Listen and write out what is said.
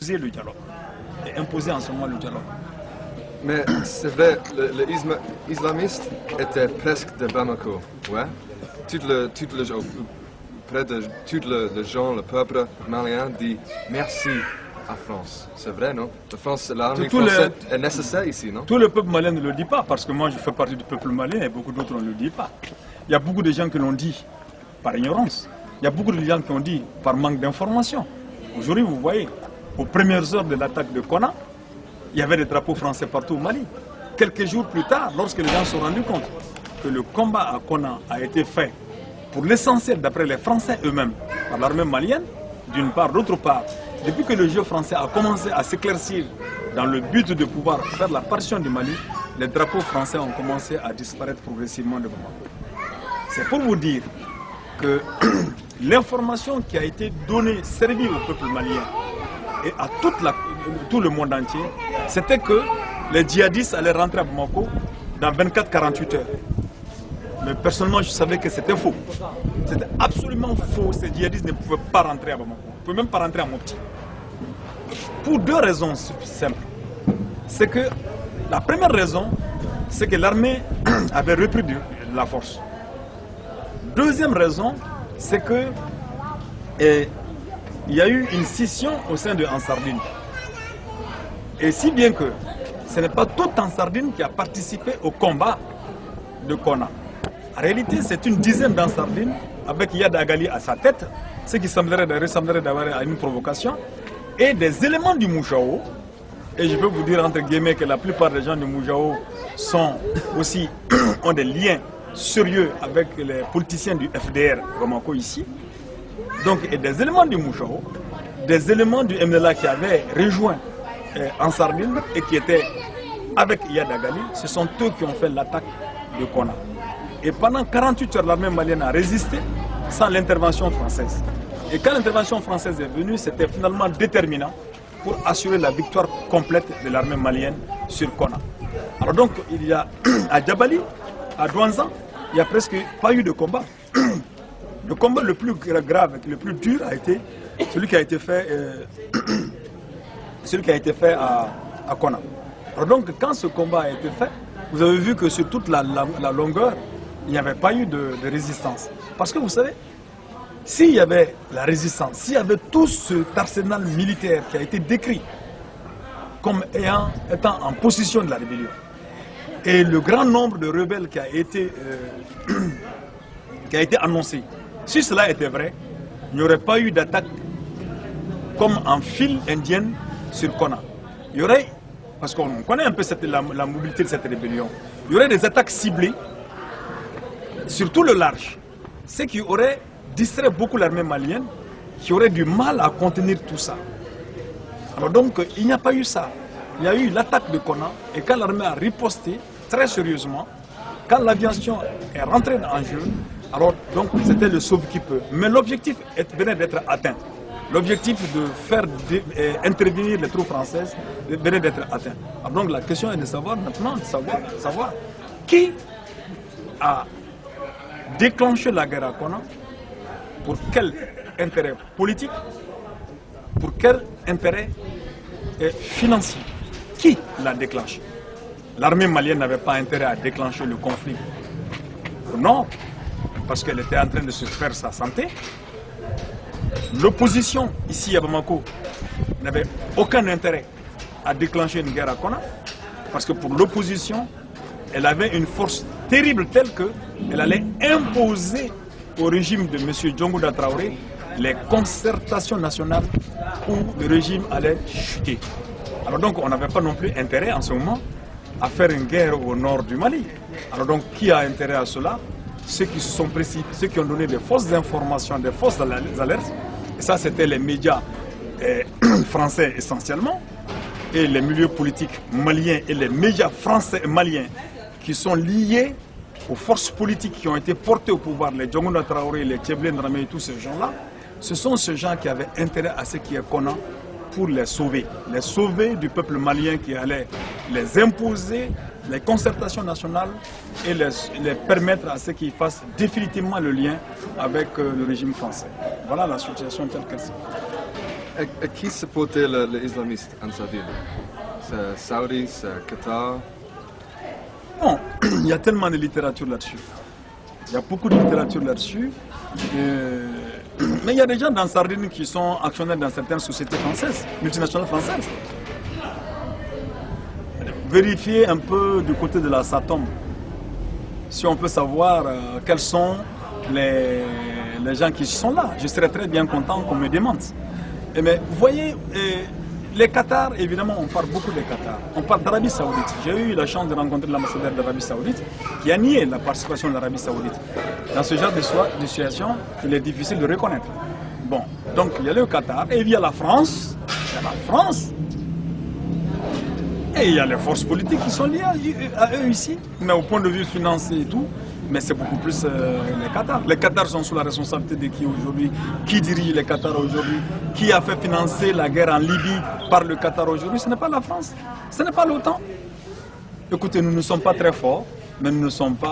refuser le dialogue et imposer en ce moment le dialogue. Mais c'est vrai, les islamistes étaient presque de Bamako, ouais. Près de tous les gens, le peuple malien dit merci à France. C'est vrai, non? L'armée française est nécessaire ici, non? Tout le peuple malien ne le dit pas, parce que moi je fais partie du peuple malien et beaucoup d'autres ne le disent pas. Il y a beaucoup de gens qui l'ont dit par ignorance. Il y a beaucoup de gens qui ont dit par manque d'information. Aujourd'hui, vous voyez, aux premières heures de l'attaque de Konna, il y avait des drapeaux français partout au Mali. Quelques jours plus tard, lorsque les gens se sont rendus compte que le combat à Konna a été fait pour l'essentiel, d'après les Français eux-mêmes, par l'armée malienne, d'une part, d'autre part, depuis que le jeu français a commencé à s'éclaircir dans le but de pouvoir faire la partition du Mali, les drapeaux français ont commencé à disparaître progressivement de Bamako. C'est pour vous dire que l'information qui a été donnée, servie au peuple malien et à tout le monde entier, c'était que les djihadistes allaient rentrer à Bamako dans 24-48 heures. Mais personnellement, je savais que c'était faux. C'était absolument faux. Ces djihadistes ne pouvaient pas rentrer à Bamako. Ils ne pouvaient même pas rentrer à Mopti. Pour deux raisons simples. C'est que la première raison, c'est que l'armée avait repris de la force. Deuxième raison, c'est que il y a eu une scission au sein de Ansardine. Et si bien que ce n'est pas tout Ansardine qui a participé au combat de Konna. En réalité, c'est une dizaine d'Ansardine avec Yad Agali à sa tête, ce qui ressemblerait d'avoir à une provocation, et des éléments du Moujao. Et je peux vous dire entre guillemets que la plupart des gens du Moujao ont des liens sérieux avec les politiciens du FDR Bamako ici. Donc, et des éléments du Moujao, des éléments du MNLA qui avaient rejoint Ansardine et qui étaient avec Yad Agali, ce sont eux qui ont fait l'attaque de Konna. Et pendant 48 heures, l'armée malienne a résisté sans l'intervention française. Et quand l'intervention française est venue, c'était finalement déterminant pour assurer la victoire complète de l'armée malienne sur Konna. Alors donc, il y a à Djabali, à Douanzan, il n'y a presque pas eu de combat. Le combat le plus grave, le plus dur a été celui qui a été fait, à Konna. Alors donc, quand ce combat a été fait, vous avez vu que sur toute la longueur, il n'y avait pas eu de résistance. Parce que vous savez, s'il y avait la résistance, s'il y avait tout cet arsenal militaire qui a été décrit comme étant en position de la rébellion, et le grand nombre de rebelles qui a été annoncé, si cela était vrai, il n'y aurait pas eu d'attaque comme en file indienne sur Konna. Il y aurait, parce qu'on connaît un peu la mobilité de cette rébellion, il y aurait des attaques ciblées sur tout le large, ce qui aurait distrait beaucoup l'armée malienne, qui aurait du mal à contenir tout ça. Alors donc, il n'y a pas eu ça. Il y a eu l'attaque de Konna, et quand l'armée a riposté très sérieusement, quand l'aviation est rentrée en jeu, alors donc c'était le sauve qui peut. Mais l'objectif venait d'être atteint. L'objectif de faire intervenir les troupes françaises venait d'être atteint. Alors donc la question est de savoir maintenant, savoir qui a déclenché la guerre à Konna, pour quel intérêt politique, pour quel intérêt financier. Qui l'a déclenché? L'armée malienne n'avait pas intérêt à déclencher le conflit au nord, parce qu'elle était en train de se faire sa santé. L'opposition, ici à Bamako, n'avait aucun intérêt à déclencher une guerre à Konna, parce que pour l'opposition, elle avait une force terrible telle qu'elle allait imposer au régime de M. Djongouda Traoré les concertations nationales où le régime allait chuter. Alors donc on n'avait pas non plus intérêt en ce moment à faire une guerre au nord du Mali. Alors donc qui a intérêt à cela? Ceux qui se sont précipités, ceux qui ont donné des fausses informations, des fausses alertes. Et ça c'était les médias français essentiellement, et les milieux politiques maliens et les médias français et maliens qui sont liés aux forces politiques qui ont été portées au pouvoir, les Djongouda Traoré, les Tchéblé Ndramé et tous ces gens-là. Ce sont ces gens qui avaient intérêt à ce qui est Konna pour les sauver du peuple malien qui allait les imposer les concertations nationales et les permettre à ce qu'ils fassent définitivement le lien avec le régime français. Voilà la situation telle qu'elle est. Et qui supportait les islamistes en Sardaigne? C'est Saudi, c'est Qatar? Bon, il y a tellement de littérature là-dessus. Il y a beaucoup de littérature là-dessus. Mais il y a des gens dans Sardaigne qui sont actionnaires dans certaines sociétés françaises, multinationales françaises. Vérifiez un peu du côté de la SATOM, si on peut savoir quels sont les gens qui sont là. Je serais très bien content qu'on me demande. Mais vous voyez, les Qatar, évidemment, on parle beaucoup des Qatar. On parle d'Arabie Saoudite. J'ai eu la chance de rencontrer l'ambassadeur d'Arabie Saoudite qui a nié la participation de l'Arabie Saoudite. Dans ce genre de situation, il est difficile de reconnaître. Bon, donc il y a le Qatar et il y a la France. Il y a la France. Et il y a les forces politiques qui sont liées à eux ici. Mais au point de vue financier et tout, mais c'est beaucoup plus les Qatars. Les Qatars sont sous la responsabilité de qui aujourd'hui? Qui dirige les Qatars aujourd'hui? Qui a fait financer la guerre en Libye par le Qatar aujourd'hui? Ce n'est pas la France, ce n'est pas l'OTAN. Écoutez, nous ne sommes pas très forts, mais nous ne sommes pas